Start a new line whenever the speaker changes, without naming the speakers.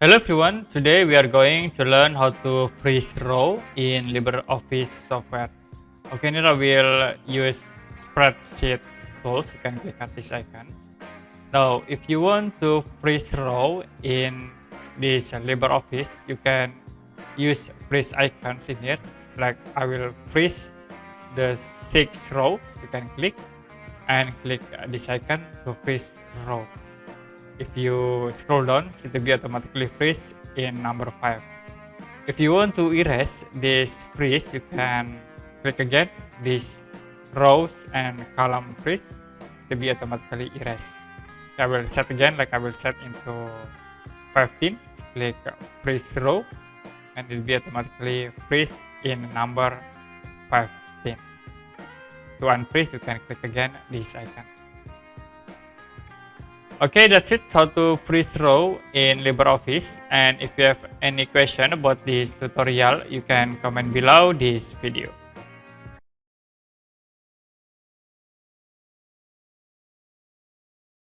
Hello everyone, today we are going to learn how to freeze row in LibreOffice software. Okay, now we'll use spreadsheet tools. You can click on these icons. Now, if you want to freeze row in this LibreOffice, you can use freeze icons in here. Like I will freeze the 6 rows. You can click and click this icon to freeze row. If you scroll down, it will be automatically freeze in number 5. If you want to erase this freeze, you can click again this rows and column freeze to be automatically erased. I will set again, like I will set into 15. Click freeze row and it will be automatically freeze in number 15. To unfreeze, you can click again this icon. Okay, that's it, how to freeze row in LibreOffice. And if you have any question about this tutorial, you can comment below this video.